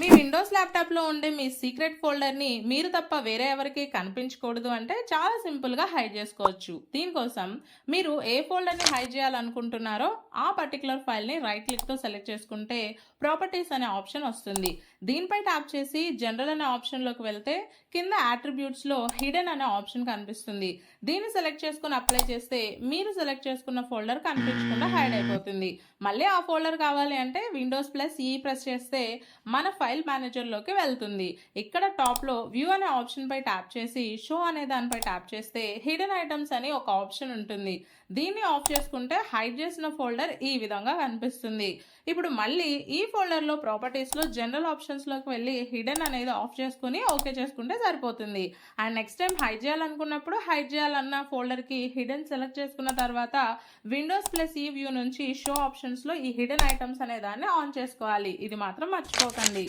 మీ Windows ల్యాప్టాప్లో ఉండే మీ secret ఫోల్డర్ని మీరు తప్ప వేరే ఎవరికి కనిపించకూడదు అంటే చాలా సింపుల్గా హైడ్ చేసుకోవచ్చు. దీనికోసం మీరు ఏ ఫోల్డర్ని హైడ్ చేయాలనుకుంటున్నారో ఆ పర్టికులర్ ఫైల్ని రైట్ క్లిక్తో సెలెక్ట్ చేసుకుంటే ప్రాపర్టీస్ అనే ఆప్షన్ వస్తుంది. దీనిపై ట్యాప్ చేసి జనరల్ అనే ఆప్షన్లోకి వెళ్తే కింద అట్రిబ్యూట్స్లో హిడెన్ అనే ఆప్షన్ కనిపిస్తుంది. దీన్ని సెలెక్ట్ చేసుకుని అప్లై చేస్తే మీరు సెలెక్ట్ చేసుకున్న ఫోల్డర్ కనిపించకుండా హైడ్ అయిపోతుంది. మళ్ళీ ఆ ఫోల్డర్ కావాలి అంటే విండోస్ ప్లస్ ఈ ప్రెస్ చేస్తే మన ఫైల్ మేనేజర్లోకి వెళ్తుంది. ఇక్కడ టాప్లో వ్యూ అనే ఆప్షన్పై ట్యాప్ చేసి షో అనే దానిపై ట్యాప్ చేస్తే హిడెన్ ఐటమ్స్ అని ఒక ఆప్షన్ ఉంటుంది. దీన్ని ఆఫ్ చేసుకుంటే హైడ్ చేసిన ఫోల్డర్ ఈ విధంగా కనిపిస్తుంది. ఇప్పుడు మళ్ళీ ఈ ఫోల్డర్లో ప్రాపర్టీస్లో జనరల్ ఆప్షన్స్లోకి వెళ్ళి హిడెన్ అనేది ఆఫ్ చేసుకుని ఓకే చేసుకుంటే సరిపోతుంది. అండ్ నెక్స్ట్ టైం హైడ్ చేయాలనుకున్నప్పుడు హైడ్ చేయాలన్న ఫోల్డర్కి హిడెన్ సెలెక్ట్ చేసుకున్న తర్వాత విండోస్ ప్లస్ ఈ వ్యూ నుంచి షో ఆప్షన్స్లో ఈ హిడెన్ ఐటమ్స్ అనే దాన్ని ఆన్ చేసుకోవాలి. ఇది మాత్రం మర్చిపోకండి.